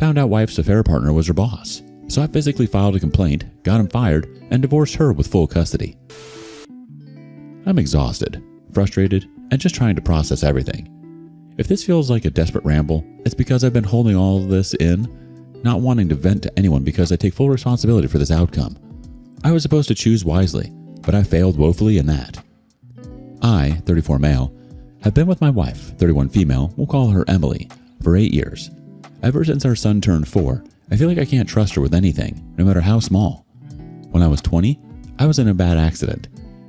Found out wife's affair partner was her boss, so I physically filed a complaint, got him fired, and divorced her with full custody. I'm exhausted, frustrated, and just trying to process everything. If this feels like a desperate ramble, it's because I've been holding all of this in, not wanting to vent to anyone because I take full responsibility for this outcome. I was supposed to choose wisely, but I failed woefully in that. I, 34 male, have been with my wife, 31 female, we'll call her Emily, for 8 years. Ever since our son turned 4, I feel like I can't trust her with anything, no matter how small. When I was 20, I was in a bad accident.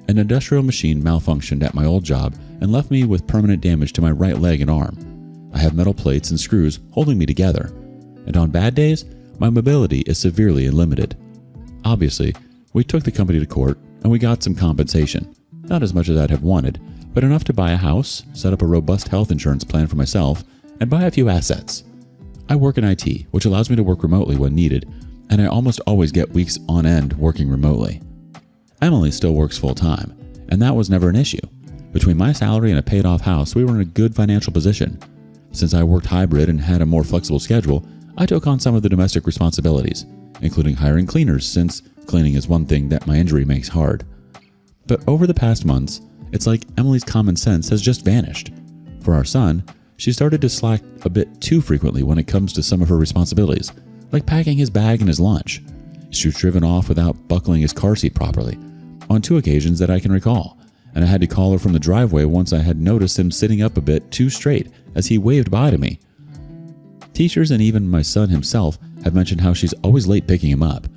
An industrial machine malfunctioned at my old job and left me with permanent damage to my right leg and arm. I have metal plates and screws holding me together, and on bad days, my mobility is severely limited. Obviously, we took the company to court and we got some compensation. Not as much as I'd have wanted, but enough to buy a house, set up a robust health insurance plan for myself, and buy a few assets. I work in IT, which allows me to work remotely when needed, and I almost always get weeks on end working remotely. Emily still works full-time, and that was never an issue. Between my salary and a paid-off house, we were in a good financial position. Since I worked hybrid and had a more flexible schedule, I took on some of the domestic responsibilities, including hiring cleaners, since cleaning is one thing that my injury makes hard. But over the past months, it's like Emily's common sense has just vanished. For our son, she started to slack a bit too frequently when it comes to some of her responsibilities, like packing his bag and his lunch. She was driven off without buckling his car seat properly, on 2 occasions that I can recall, and I had to call her from the driveway once I had noticed him sitting up a bit too straight as he waved by to me. Teachers and even my son himself have mentioned how she's always late picking him up.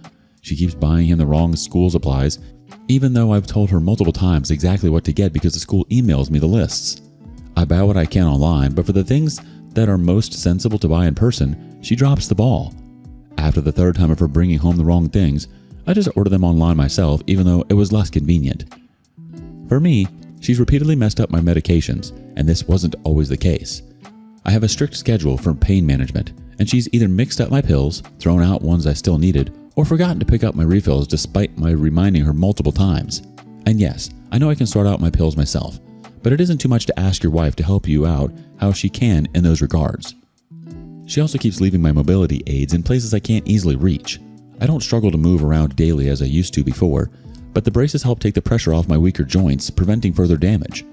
She keeps buying him the wrong school supplies, even though I've told her multiple times exactly what to get because the school emails me the lists. I buy what I can online, but for the things that are most sensible to buy in person, she drops the ball. After the 3rd time of her bringing home the wrong things, I just order them online myself, even though it was less convenient. For me, she's repeatedly messed up my medications, and this wasn't always the case. I have a strict schedule for pain management, and she's either mixed up my pills, thrown out ones I still needed, or forgotten to pick up my refills despite my reminding her multiple times. And yes, I know I can sort out my pills myself, but it isn't too much to ask your wife to help you out how she can in those regards. She also keeps leaving my mobility aids in places I can't easily reach. I don't struggle to move around daily as I used to before, but the braces help take the pressure off my weaker joints, preventing further damage.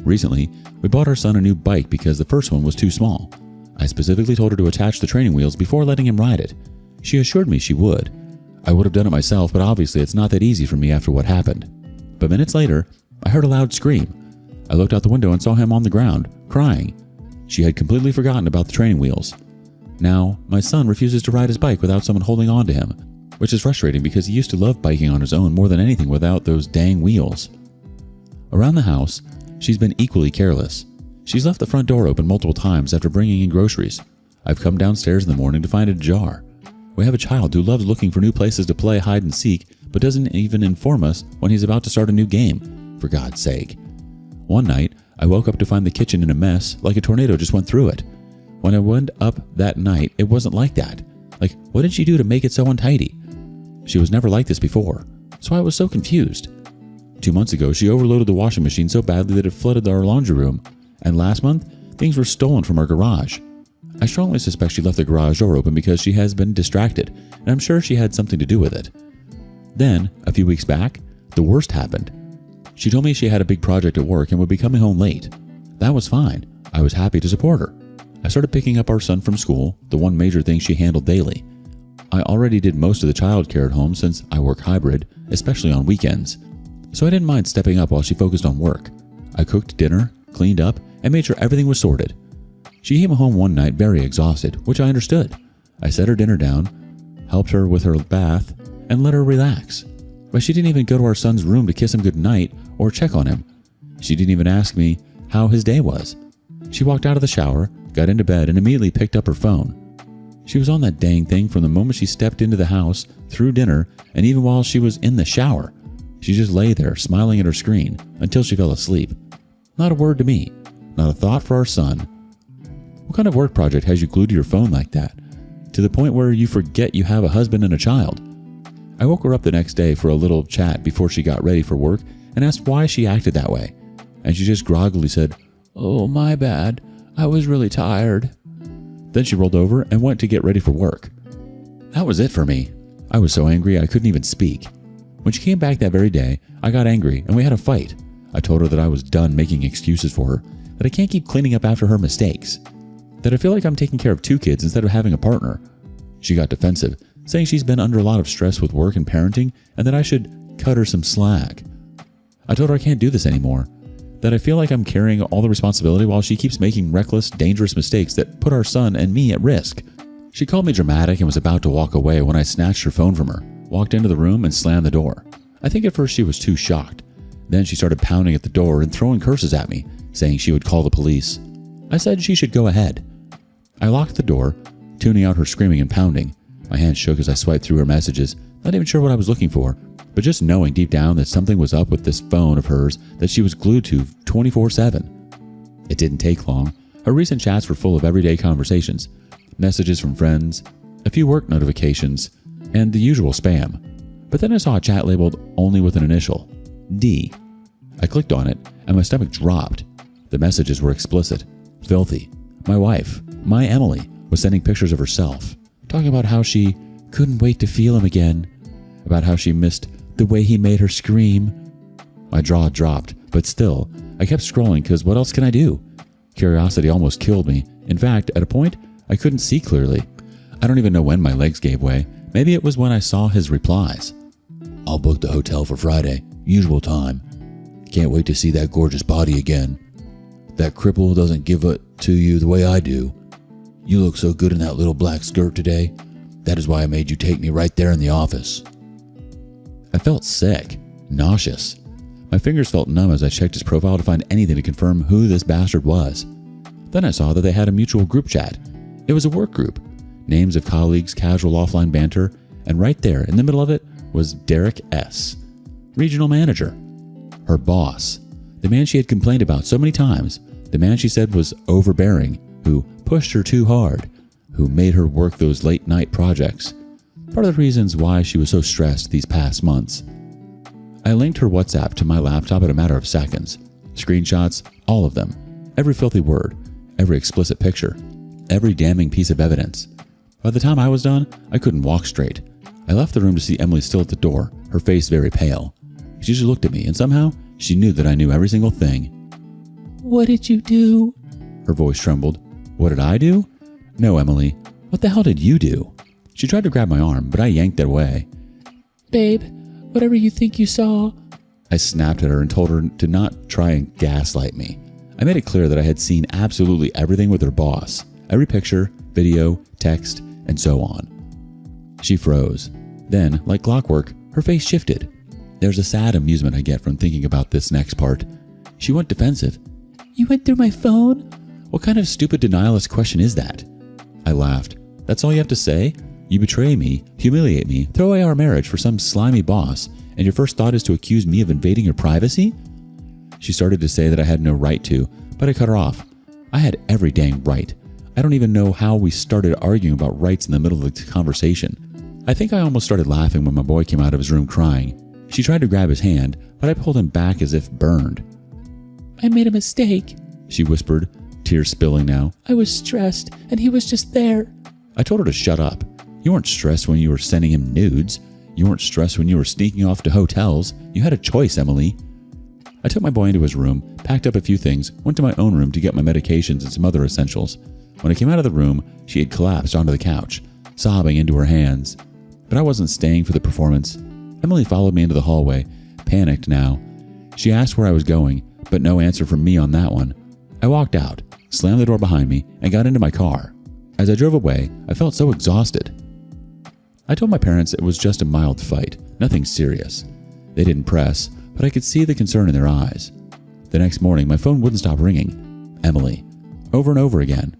Recently, we bought our son a new bike because the first one was too small. I specifically told her to attach the training wheels before letting him ride it. She assured me she would. I would have done it myself, but obviously it's not that easy for me after what happened. But minutes later, I heard a loud scream. I looked out the window and saw him on the ground, crying. She had completely forgotten about the training wheels. Now, my son refuses to ride his bike without someone holding on to him, which is frustrating because he used to love biking on his own more than anything without those dang wheels. Around the house, she's been equally careless. She's left the front door open multiple times after bringing in groceries. I've come downstairs in the morning to find it ajar. We have a child who loves looking for new places to play hide and seek, but doesn't even inform us when he's about to start a new game, for God's sake. One night, I woke up to find the kitchen in a mess, like a tornado just went through it. When I went up that night, it wasn't like that. Like, what did she do to make it so untidy? She was never like this before, so I was so confused. 2 months ago, she overloaded the washing machine so badly that it flooded our laundry room, and last month, things were stolen from our garage. I strongly suspect she left the garage door open because she has been distracted, and I'm sure she had something to do with it. Then, a few weeks back, the worst happened. She told me she had a big project at work and would be coming home late. That was fine. I was happy to support her. I started picking up our son from school, the one major thing she handled daily. I already did most of the childcare at home since I work hybrid, especially on weekends, so I didn't mind stepping up while she focused on work. I cooked dinner, cleaned up, and made sure everything was sorted. She came home one night very exhausted, which I understood. I set her dinner down, helped her with her bath, and let her relax. But she didn't even go to our son's room to kiss him goodnight or check on him. She didn't even ask me how his day was. She walked out of the shower, got into bed, and immediately picked up her phone. She was on that dang thing from the moment she stepped into the house, through dinner, and even while she was in the shower. She just lay there, smiling at her screen, until she fell asleep. Not a word to me, not a thought for our son. What kind of work project has you glued to your phone like that, to the point where you forget you have a husband and a child? I woke her up the next day for a little chat before she got ready for work and asked why she acted that way, and she just groggily said, "Oh, my bad. I was really tired." Then she rolled over and went to get ready for work. That was it for me. I was so angry I couldn't even speak. When she came back that very day, I got angry and we had a fight. I told her that I was done making excuses for her, that I can't keep cleaning up after her mistakes, that I feel like I'm taking care of 2 kids instead of having a partner. She got defensive, saying she's been under a lot of stress with work and parenting and that I should cut her some slack. I told her I can't do this anymore, that I feel like I'm carrying all the responsibility while she keeps making reckless, dangerous mistakes that put our son and me at risk. She called me dramatic and was about to walk away when I snatched her phone from her, walked into the room and slammed the door. I think at first she was too shocked. Then she started pounding at the door and throwing curses at me, saying she would call the police. I said she should go ahead. I locked the door, tuning out her screaming and pounding. My hand shook as I swiped through her messages, not even sure what I was looking for, but just knowing deep down that something was up with this phone of hers that she was glued to 24/7. It didn't take long. Her recent chats were full of everyday conversations, messages from friends, a few work notifications, and the usual spam. But then I saw a chat labeled only with an initial, D. I clicked on it and my stomach dropped. The messages were explicit, filthy. My wife, my Emily, was sending pictures of herself, talking about how she couldn't wait to feel him again, about how she missed the way he made her scream. My jaw dropped, but still, I kept scrolling because what else can I do? Curiosity almost killed me. In fact, at a point, I couldn't see clearly. I don't even know when my legs gave way. Maybe it was when I saw his replies. I'll book the hotel for Friday, usual time. Can't wait to see that gorgeous body again. That cripple doesn't give it to you the way I do. You look so good in that little black skirt today. That is why I made you take me right there in the office. I felt sick, nauseous. My fingers felt numb as I checked his profile to find anything to confirm who this bastard was. Then I saw that they had a mutual group chat. It was a work group, names of colleagues, casual offline banter, and right there in the middle of it was Derek S., regional manager. Her boss, the man she had complained about so many times, the man she said was overbearing, who pushed her too hard, who made her work those late night projects. Part of the reasons why she was so stressed these past months. I linked her WhatsApp to my laptop in a matter of seconds. Screenshots, all of them. Every filthy word, every explicit picture, every damning piece of evidence. By the time I was done, I couldn't walk straight. I left the room to see Emily still at the door, her face very pale. She just looked at me and somehow she knew that I knew every single thing. What did you do? Her voice trembled. What did I do? No, Emily. What the hell did you do? She tried to grab my arm, but I yanked it away. Babe, whatever you think you saw. I snapped at her and told her to not try and gaslight me. I made it clear that I had seen absolutely everything with her boss. Every picture, video, text, and so on. She froze. Then, like clockwork, her face shifted. There's a sad amusement I get from thinking about this next part. She went defensive. You went through my phone? What kind of stupid denialist question is that? I laughed. That's all you have to say? You betray me, humiliate me, throw away our marriage for some slimy boss, and your first thought is to accuse me of invading your privacy? She started to say that I had no right to, but I cut her off. I had every dang right. I don't even know how we started arguing about rights in the middle of the conversation. I think I almost started laughing when my boy came out of his room crying. She tried to grab his hand, but I pulled him back as if burned. I made a mistake, she whispered, tears spilling now. I was stressed, and he was just there. I told her to shut up. You weren't stressed when you were sending him nudes. You weren't stressed when you were sneaking off to hotels. You had a choice, Emily. I took my boy into his room, packed up a few things, went to my own room to get my medications and some other essentials. When I came out of the room, she had collapsed onto the couch, sobbing into her hands. But I wasn't staying for the performance. Emily followed me into the hallway, panicked now. She asked where I was going, but no answer from me on that one. I walked out, slammed the door behind me, and got into my car. As I drove away, I felt so exhausted. I told my parents it was just a mild fight, nothing serious. They didn't press, but I could see the concern in their eyes. The next morning, my phone wouldn't stop ringing. Emily. Over and over again.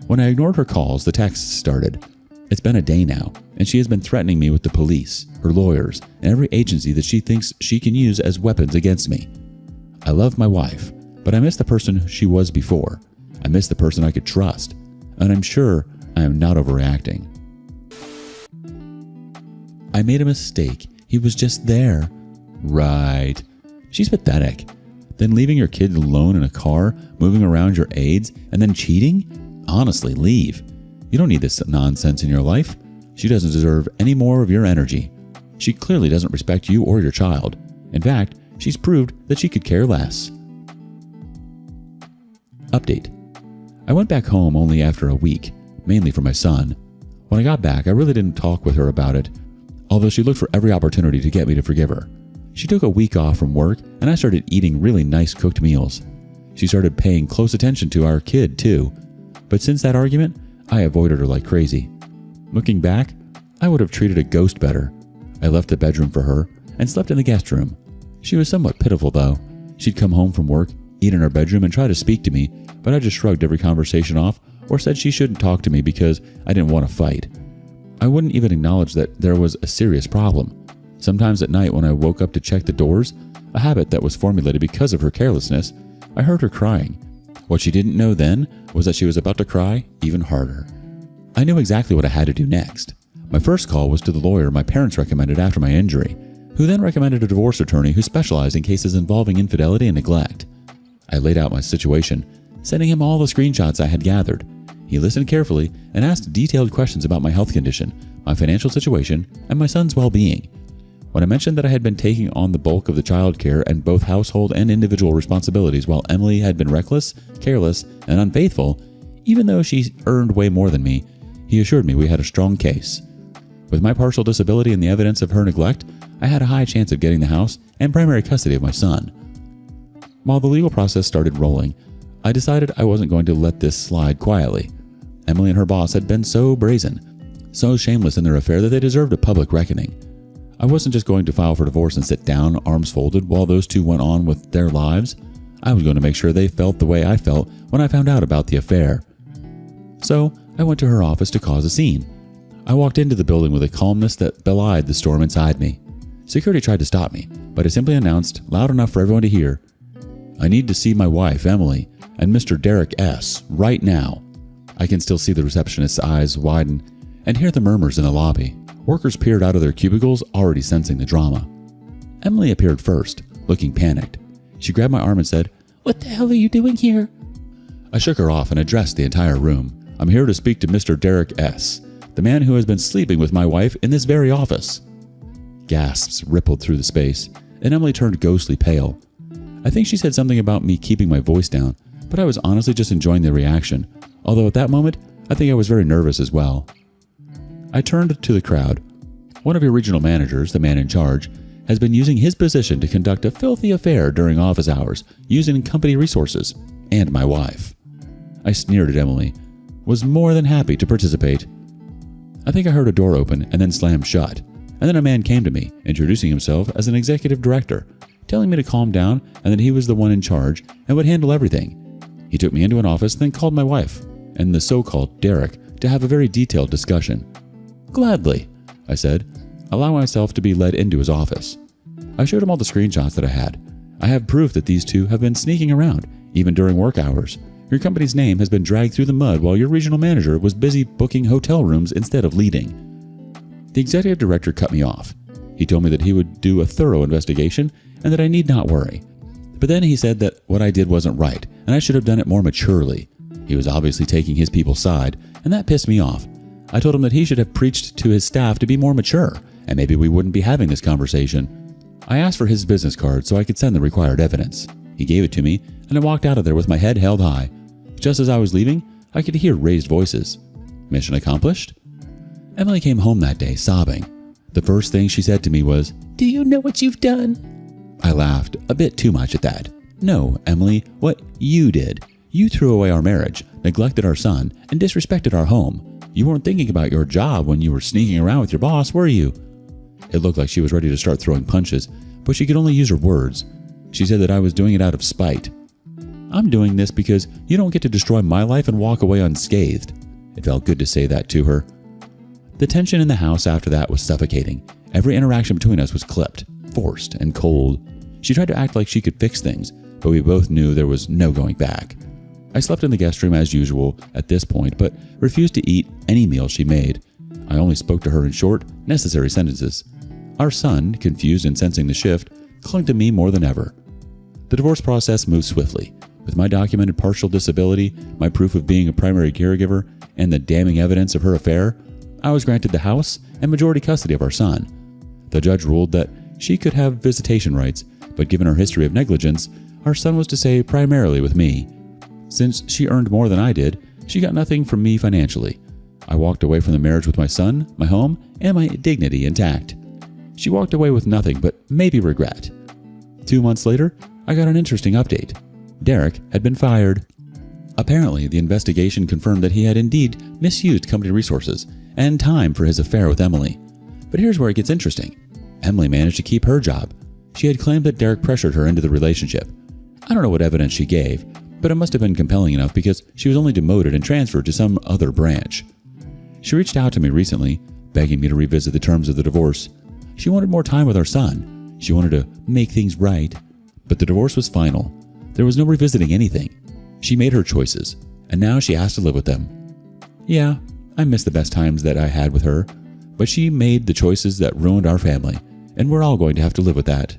When I ignored her calls, the texts started. It's been a day now, and she has been threatening me with the police, her lawyers, and every agency that she thinks she can use as weapons against me. I love my wife, but I miss the person she was before. I miss the person I could trust, and I'm sure I am not overreacting. I made a mistake. He was just there. Right. She's pathetic. Then leaving your kids alone in a car, moving around your aides, and then cheating? Honestly, leave. You don't need this nonsense in your life. She doesn't deserve any more of your energy. She clearly doesn't respect you or your child. In fact, she's proved that she could care less. Update. I went back home only after a week, mainly for my son. When I got back, I really didn't talk with her about it, although she looked for every opportunity to get me to forgive her. She took a week off from work, and I started eating really nice cooked meals. She started paying close attention to our kid, too. But since that argument, I avoided her like crazy. Looking back, I would have treated a ghost better. I left the bedroom for her and slept in the guest room. She was somewhat pitiful, though. She'd come home from work, eat in her bedroom, and try to speak to me, but I just shrugged every conversation off or said she shouldn't talk to me because I didn't want to fight. I wouldn't even acknowledge that there was a serious problem. Sometimes at night when I woke up to check the doors, a habit that was formulated because of her carelessness, I heard her crying. What she didn't know then was that she was about to cry even harder. I knew exactly what I had to do next. My first call was to the lawyer my parents recommended after my injury, who then recommended a divorce attorney who specialized in cases involving infidelity and neglect. I laid out my situation, sending him all the screenshots I had gathered. He listened carefully and asked detailed questions about my health condition, my financial situation, and my son's well-being. When I mentioned that I had been taking on the bulk of the child care and both household and individual responsibilities while Emily had been reckless, careless, and unfaithful, even though she earned way more than me, he assured me we had a strong case. With my partial disability and the evidence of her neglect, I had a high chance of getting the house and primary custody of my son. While the legal process started rolling, I decided I wasn't going to let this slide quietly. Emily and her boss had been so brazen, so shameless in their affair that they deserved a public reckoning. I wasn't just going to file for divorce and sit down, arms folded, while those two went on with their lives. I was going to make sure they felt the way I felt when I found out about the affair. So I went to her office to cause a scene. I walked into the building with a calmness that belied the storm inside me. Security tried to stop me, but I simply announced, loud enough for everyone to hear, "I need to see my wife, Emily, and Mr. Derek S. right now." I can still see the receptionist's eyes widen and hear the murmurs in the lobby. Workers peered out of their cubicles, already sensing the drama. Emily appeared first, looking panicked. She grabbed my arm and said, "What the hell are you doing here?" I shook her off and addressed the entire room. "I'm here to speak to Mr. Derek S., the man who has been sleeping with my wife in this very office." Gasps rippled through the space, and Emily turned ghostly pale. I think she said something about me keeping my voice down, but I was honestly just enjoying the reaction, although at that moment, I think I was very nervous as well. I turned to the crowd. One of your regional managers, the man in charge, has been using his position to conduct a filthy affair during office hours, using company resources, and my wife. I sneered at Emily, was more than happy to participate. I think I heard a door open and then slam shut, and then a man came to me, introducing himself as an executive director, telling me to calm down and that he was the one in charge and would handle everything. He took me into an office, then called my wife and the so-called Derek to have a very detailed discussion. "Gladly," I said, allowing myself to be led into his office. I showed him all the screenshots that I had. "I have proof that these two have been sneaking around, even during work hours. Your company's name has been dragged through the mud while your regional manager was busy booking hotel rooms instead of leading." The executive director cut me off. He told me that he would do a thorough investigation and that I need not worry. But then he said that what I did wasn't right and I should have done it more maturely. He was obviously taking his people's side, and that pissed me off. I told him that he should have preached to his staff to be more mature, and maybe we wouldn't be having this conversation. I asked for his business card so I could send the required evidence. He gave it to me, and I walked out of there with my head held high. Just as I was leaving, I could hear raised voices. Mission accomplished? Emily came home that day sobbing. The first thing she said to me was, "Do you know what you've done?" I laughed, a bit too much at that. "No, Emily, what you did. You threw away our marriage, neglected our son, and disrespected our home. You weren't thinking about your job when you were sneaking around with your boss, were you?" It looked like she was ready to start throwing punches, but she could only use her words. She said that I was doing it out of spite. "I'm doing this because you don't get to destroy my life and walk away unscathed." It felt good to say that to her. The tension in the house after that was suffocating. Every interaction between us was clipped, forced, and cold. She tried to act like she could fix things, but we both knew there was no going back. I slept in the guest room as usual at this point, but refused to eat any meal she made. I only spoke to her in short, necessary sentences. Our son, confused and sensing the shift, clung to me more than ever. The divorce process moved swiftly. With my documented partial disability, my proof of being a primary caregiver, and the damning evidence of her affair, I was granted the house and majority custody of our son. The judge ruled that she could have visitation rights, but given her history of negligence, our son was to stay primarily with me. Since she earned more than I did, she got nothing from me financially. I walked away from the marriage with my son, my home, and my dignity intact. She walked away with nothing but maybe regret. 2 months later, I got an interesting update. Derek had been fired. Apparently, the investigation confirmed that he had indeed misused company resources and time for his affair with Emily. But here's where it gets interesting. Emily managed to keep her job. She had claimed that Derek pressured her into the relationship. I don't know what evidence she gave, but it must have been compelling enough because she was only demoted and transferred to some other branch. She reached out to me recently, begging me to revisit the terms of the divorce. She wanted more time with our son. She wanted to make things right. But the divorce was final. There was no revisiting anything. She made her choices, and now she has to live with them. Yeah, I miss the best times that I had with her, but she made the choices that ruined our family, and we're all going to have to live with that.